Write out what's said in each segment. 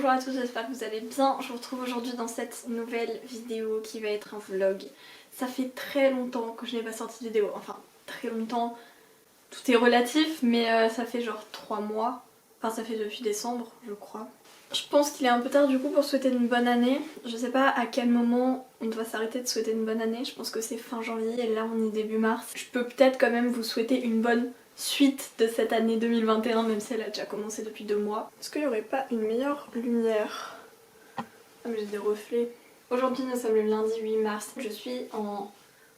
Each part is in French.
Bonjour à tous, j'espère que vous allez bien. Je vous retrouve aujourd'hui dans cette nouvelle vidéo qui va être un vlog. Ça fait très longtemps que je n'ai pas sorti de vidéo, enfin très longtemps, tout est relatif, mais ça fait genre 3 mois. Enfin ça fait depuis décembre je crois. Je pense qu'il est un peu tard du coup pour souhaiter une bonne année. Je sais pas à quel moment on doit s'arrêter de souhaiter une bonne année, je pense que c'est fin janvier et là on est début mars. Je peux peut-être quand même vous souhaiter une bonne suite de cette année 2021 même si elle a déjà commencé depuis 2 mois. Est-ce qu'il n'y aurait pas une meilleure lumière? Ah mais j'ai des reflets. Aujourd'hui nous sommes le lundi 8 mars, je suis en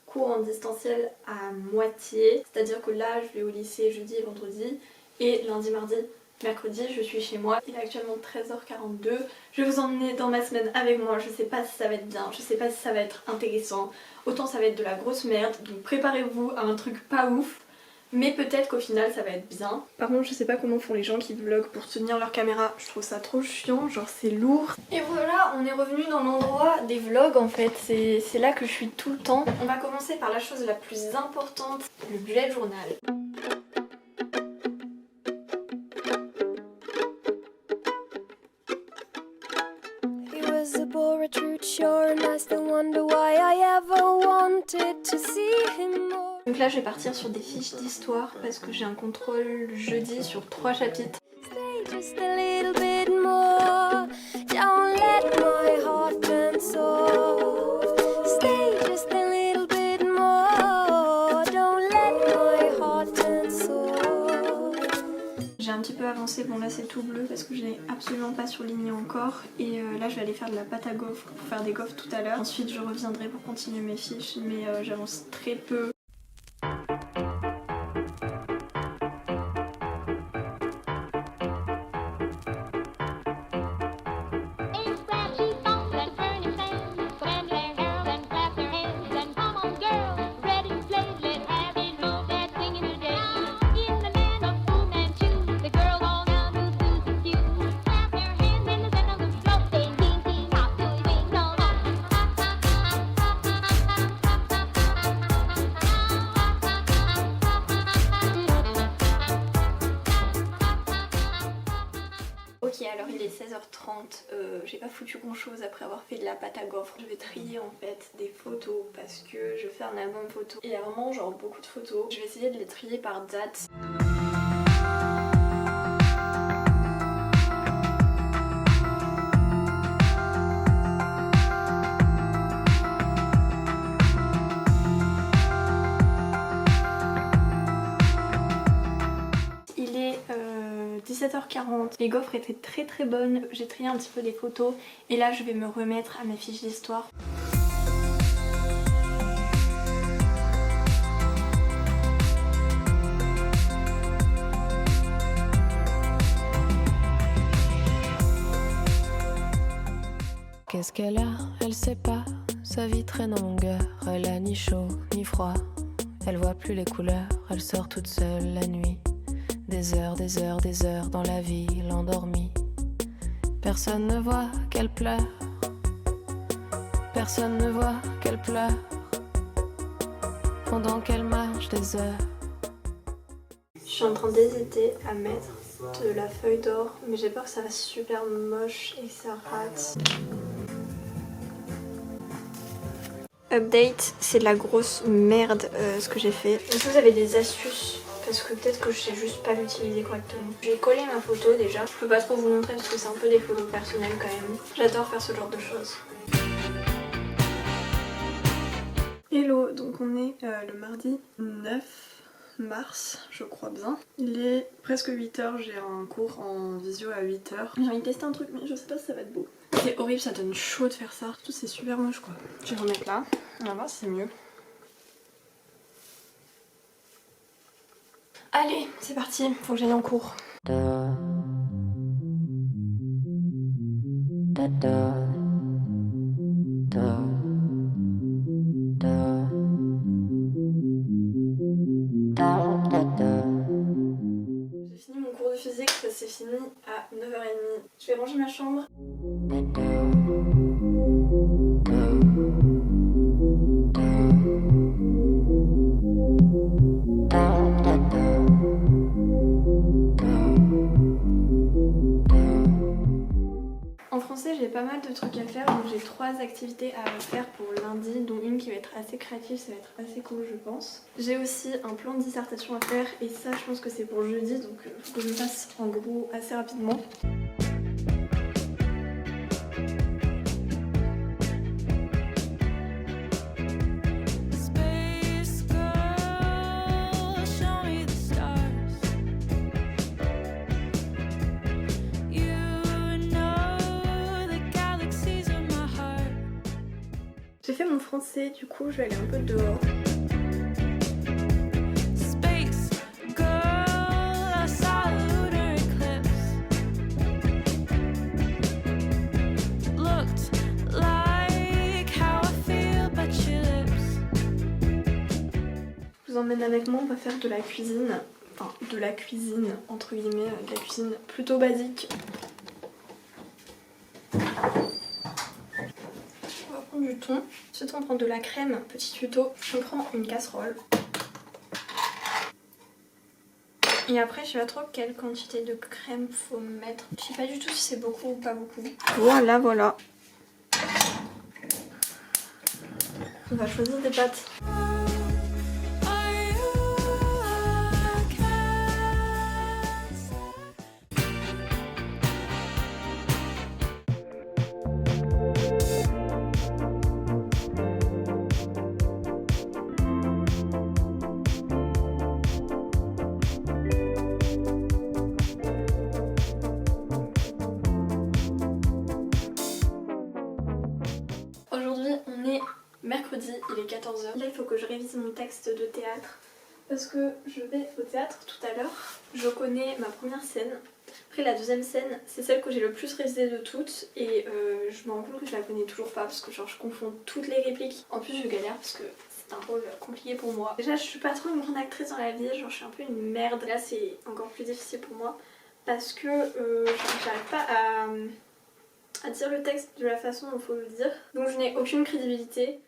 cours en distanciel à moitié, c'est-à-dire que là je vais au lycée jeudi et vendredi et lundi, mardi, mercredi je suis chez moi. Il est actuellement 13h42, je vais vous emmener dans ma semaine avec moi, je sais pas si ça va être bien, je sais pas si ça va être intéressant, autant ça va être de la grosse merde, donc préparez-vous à un truc pas ouf. Mais peut-être qu'au final ça va être bien. Par contre je sais pas comment font les gens qui vloguent pour tenir leur caméra. Je trouve ça trop chiant, genre c'est lourd. Et voilà, on est revenu dans l'endroit des vlogs en fait. C'est là que je suis tout le temps. On va commencer par la chose la plus importante, le bullet journal. Donc là je vais partir sur des fiches d'histoire parce que j'ai un contrôle jeudi sur 3 chapitres. J'ai un petit peu avancé, bon là c'est tout bleu parce que je n'ai absolument pas surligné encore. Et là je vais aller faire de la pâte à gaufres pour faire des gaufres tout à l'heure. Ensuite je reviendrai pour continuer mes fiches mais j'avance très peu. Ok, alors il est 16h30, j'ai pas foutu grand chose après avoir fait de la pâte à gaufres. Je vais trier en fait des photos parce que je fais un album photo. Il y a vraiment genre beaucoup de photos. Je vais essayer de les trier par date. Il est 17h40, les gaufres étaient très bonnes, j'ai trié un petit peu des photos et là je vais me remettre à mes fiches d'histoire. Qu'est-ce qu'elle a? Elle sait pas, sa vie traîne en longueur, elle a ni chaud ni froid, elle voit plus les couleurs, elle sort toute seule la nuit. Des heures dans la ville endormie. Personne ne voit qu'elle pleure. Personne ne voit qu'elle pleure. Pendant qu'elle marche des heures. Je suis en train d'hésiter à mettre de la feuille d'or, mais j'ai peur que ça va super moche et que ça rate. Update, c'est de la grosse merde ce que j'ai fait. Est-ce que vous avez des astuces? Parce que peut-être que je sais juste pas l'utiliser correctement. J'ai collé ma photo déjà. Je peux pas trop vous montrer parce que c'est un peu des photos personnelles quand même. J'adore faire ce genre de choses. Hello, donc on est le mardi 9 mars, je crois bien. Il est presque 8h, j'ai un cours en visio à 8h. J'ai envie de tester un truc mais je sais pas si ça va être beau. C'est horrible, ça donne chaud de faire ça. Surtout c'est super moche quoi. Je vais remettre là, on va voir si c'est mieux. Allez, c'est parti, faut que j'aille en cours. J'ai fini mon cours de physique, ça s'est fini à 9h30. Je vais ranger ma chambre. français, j'ai pas mal de trucs à faire, donc j'ai 3 activités à faire pour lundi, dont une qui va être assez créative, ça va être assez cool je pense. J'ai aussi un plan de dissertation à faire et ça je pense que c'est pour jeudi, donc faut que je le fasse en gros assez rapidement. J'ai fait mon français, du coup je vais aller un peu dehors. Je vous emmène avec moi, on va faire de la cuisine. Enfin, de la cuisine, entre guillemets, de la cuisine plutôt basique. Du thon. Ensuite on prend de la crème, petit tuto. On prend une casserole. Et après je sais pas trop quelle quantité de crème faut mettre. Je sais pas du tout si c'est beaucoup ou pas beaucoup. Voilà. On va choisir des pâtes. Mercredi, il est 14h. Là, il faut que je révise mon texte de théâtre parce que je vais au théâtre tout à l'heure. Je connais ma première scène. Après, la deuxième scène, c'est celle que j'ai le plus révisée de toutes et je me rends compte que je la connais toujours pas parce que genre je confonds toutes les répliques. En plus, je galère parce que c'est un rôle compliqué pour moi. Déjà, je suis pas trop une grande actrice dans la vie, genre je suis un peu une merde. Là, c'est encore plus difficile pour moi parce que j'arrive pas à dire le texte de la façon dont il faut le dire. Donc, je n'ai aucune crédibilité.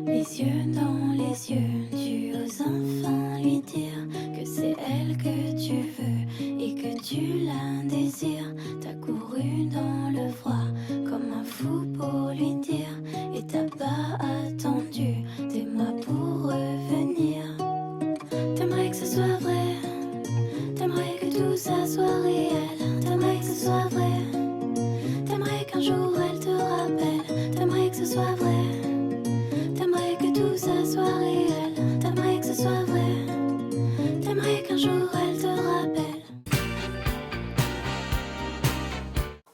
Les yeux dans les yeux, tu oses enfin lui dire que c'est elle que tu veux et que tu la désires. T'as couru dans le froid comme un fou pour lui dire et t'as pas attendu des mois pour revenir. T'aimerais que ce soit vrai, t'aimerais que tout ça soit réel, t'aimerais que ce soit vrai, t'aimerais qu'un jour elle te rappelle, t'aimerais que ce soit vrai. T'aimerais que tout ça soit réel, t'aimerais que ce soit vrai, t'aimerais qu'un jour elle te rappelle.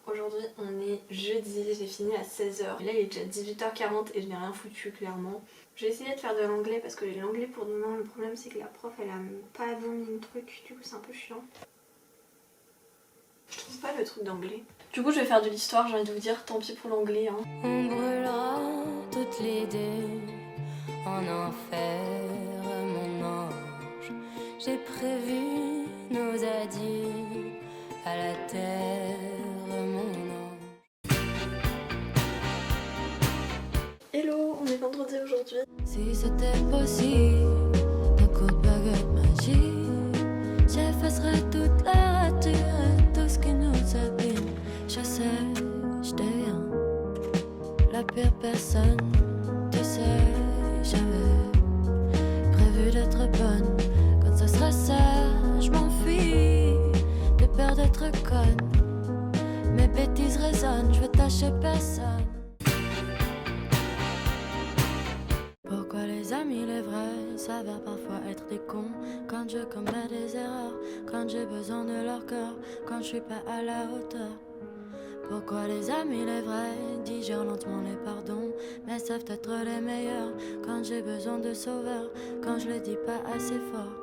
Aujourd'hui on est jeudi, j'ai fini à 16h. Là il est déjà 18h40 et je n'ai rien foutu clairement. Je vais essayer de faire de l'anglais parce que j'ai l'anglais pour demain. Le problème c'est que la prof elle a pas donné le truc, du coup c'est un peu chiant. Je trouve pas le truc d'anglais. Du coup je vais faire de l'histoire, j'ai envie de vous dire tant pis pour l'anglais hein. On brûlera toutes les deux en enfer, mon ange. J'ai prévu nos adieux à la terre, mon ange. Hello, on est vendredi aujourd'hui. Si c'était possible, d'un coup de baguette magique, j'effacerais toute la rature et tout ce qui nous abîme. Je sais, je deviens la pire personne. Tu sais, j'avais prévu d'être bonne. Quand ce sera ça, je m'enfuis de peur d'être conne. Mes bêtises résonnent, je veux tâcher personne. Pourquoi les amis, les vrais, s'avèrent parfois être des cons. Quand je commets des erreurs, quand j'ai besoin de leur cœur, quand je suis pas à la hauteur. Pourquoi les amis, les vrais, digèrent lentement les pardons, mais savent être les meilleurs quand j'ai besoin de sauveurs, quand je le dis pas assez fort.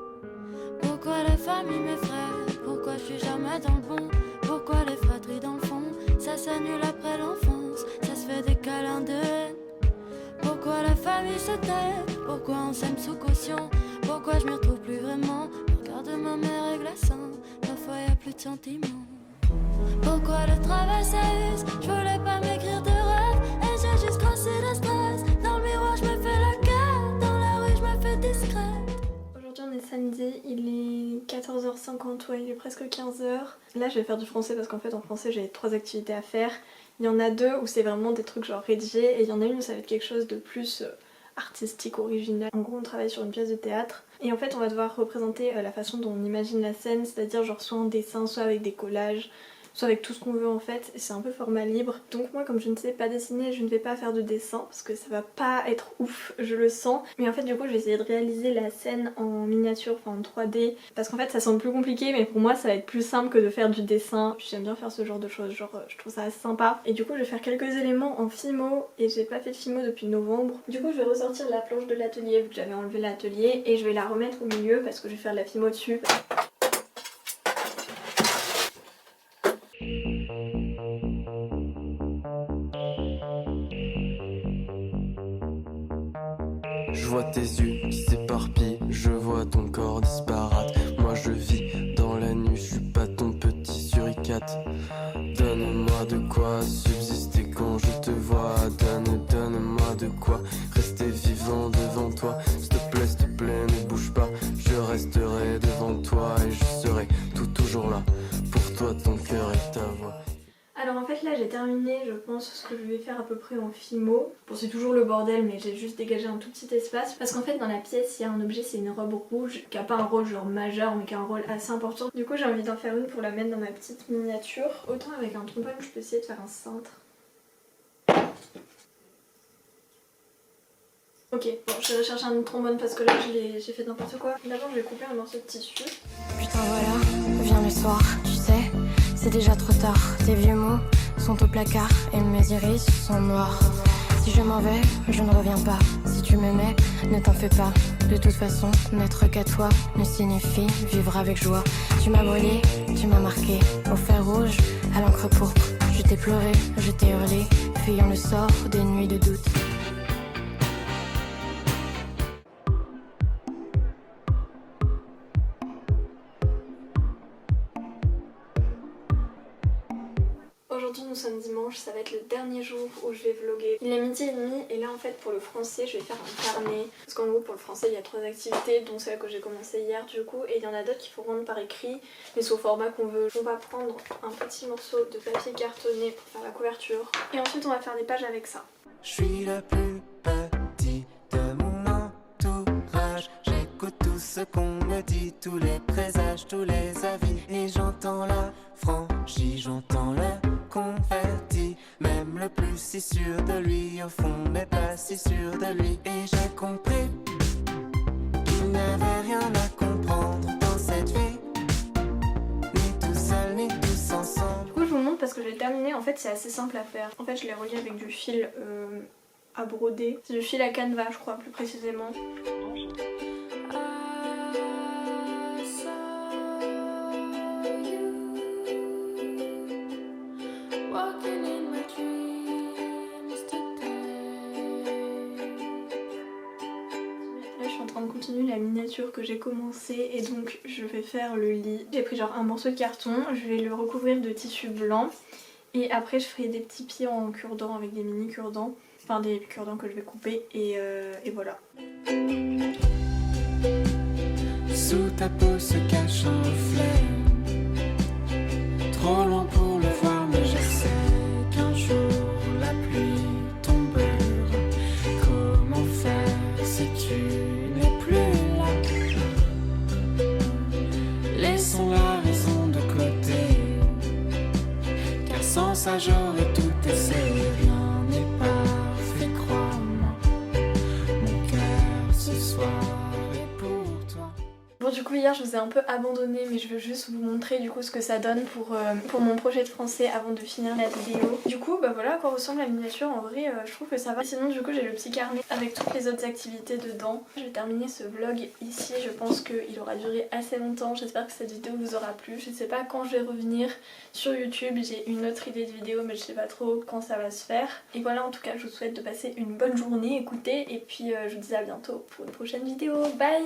Pourquoi la famille m'effraie, pourquoi je suis jamais dans le bon, pourquoi les fratries dans le fond, ça s'annule après l'enfance, ça se fait des câlins de haine. Pourquoi la famille se tait, pourquoi on s'aime sous caution, pourquoi je m'y retrouve plus vraiment, le regard de ma mère est glaçant, parfois y a plus de sentiments. Pourquoi le travail s'use, je voulais pas m'écrire de rêve et j'ai juste crossé le stress. Dans le miroir je me fais la gueule, dans la rue je me fais discrète. Aujourd'hui on est samedi, il est 14h50, ouais il est presque 15h. Là je vais faire du français parce qu'en fait en français j'ai 3 activités à faire. Il y en a 2 où c'est vraiment des trucs genre rédigés et il y en a une où ça va être quelque chose de plus artistique, original. En gros on travaille sur une pièce de théâtre et en fait on va devoir représenter la façon dont on imagine la scène, c'est-à-dire genre soit en dessin, soit avec des collages, soit avec tout ce qu'on veut en fait, et c'est un peu format libre. Donc moi comme je ne sais pas dessiner, je ne vais pas faire de dessin parce que ça va pas être ouf, je le sens. Mais en fait du coup je vais essayer de réaliser la scène en miniature, enfin en 3D, parce qu'en fait ça semble plus compliqué mais pour moi ça va être plus simple que de faire du dessin. Puis j'aime bien faire ce genre de choses, genre je trouve ça assez sympa. Et du coup je vais faire quelques éléments en Fimo et j'ai pas fait de Fimo depuis novembre. Du coup je vais ressortir la planche de l'atelier vu que j'avais enlevé l'atelier et je vais la remettre au milieu parce que je vais faire de la Fimo dessus. Je vois tes yeux qui s'éparpillent, je vois ton corps disparate. Moi je vis dans la nuit, je suis pas ton petit suricate. Donne-moi de quoi subsister quand je te vois. Donne-moi de quoi rester vivant devant toi. S'il te plaît, ne bouge pas. Je resterai devant toi et je serai toujours là. Pour toi, ton cœur et ta voix. Alors en fait là j'ai terminé je pense ce que je vais faire à peu près en Fimo. Bon c'est toujours le bordel mais j'ai juste dégagé un tout petit espace parce qu'en fait dans la pièce il y a un objet, c'est une robe rouge qui a pas un rôle genre majeur mais qui a un rôle assez important. Du coup j'ai envie d'en faire une pour la mettre dans ma petite miniature. Autant avec un trombone je peux essayer de faire un cintre. Ok, bon je vais chercher un trombone parce que là j'ai fait n'importe quoi. D'abord je vais couper un morceau de tissu. Putain voilà, vient le soir, tu sais, c'est déjà trop tard. Tes vieux mots sont au placard et mes iris sont noirs. Si je m'en vais, je ne reviens pas. Si tu m'aimais, ne t'en fais pas. De toute façon, n'être qu'à toi ne signifie vivre avec joie. Tu m'as brûlé, tu m'as marqué. Au fer rouge, à l'encre pourpre. Je t'ai pleuré, je t'ai hurlé, fuyant le sort des nuits de doute. Aujourd'hui nous sommes dimanche, ça va être le dernier jour où je vais vlogger. Il est 12h30 et là en fait pour le français je vais faire un carnet. Parce qu'en gros pour le français il y a 3 activités dont celle que j'ai commencé hier du coup. Et il y en a d'autres qu'il faut rendre par écrit mais c'est au format qu'on veut. On va prendre un petit morceau de papier cartonné pour faire la couverture. Et ensuite on va faire des pages avec ça. Je suis le plus petit de mon entourage. J'écoute tout ce qu'on me dit, tous les présages, tous les avis. Et j'entends la franchise, j'entends le confetti. Même le plus si sûr de lui, au fond n'est pas si sûr de lui. Et j'ai compris qu'il n'y avait rien à comprendre dans cette vie. Ni tout seul, ni tous ensemble. Du coup je vous montre parce que j'ai terminé, en fait c'est assez simple à faire. En fait je l'ai relié avec du fil à broder. C'est du fil à canevas je crois plus précisément. Là je suis en train de continuer la miniature que j'ai commencé et donc je vais faire le lit. J'ai pris genre un morceau de carton, je vais le recouvrir de tissu blanc et après je ferai des petits pieds en cure-dents avec des mini cure-dents. Enfin des cure-dents que je vais couper et voilà. Sous ta peau se cache un reflet, trop loin pour le voir, mais je sais qu'un jour la pluie tombera. Comment faire si tu n'es plus là? Laissons la raison de côté, car sans ça j'aurais tout essayé. Rien n'est parfait, crois-moi, mon cœur ce soir est pour toi. Bon du coup hier je vous ai un peu abandonné mais je veux juste vous montrer du coup ce que ça donne pour mon projet de français avant de finir la vidéo. Du coup bah voilà à quoi ressemble la miniature, en vrai je trouve que ça va. Sinon du coup j'ai le petit carnet avec toutes les autres activités dedans. Je vais terminer ce vlog ici, je pense qu'il aura duré assez longtemps, j'espère que cette vidéo vous aura plu. Je sais pas quand je vais revenir sur YouTube, j'ai une autre idée de vidéo mais je sais pas trop quand ça va se faire. Et voilà en tout cas je vous souhaite de passer une bonne journée, écoutez et puis je vous dis à bientôt pour une prochaine vidéo, bye.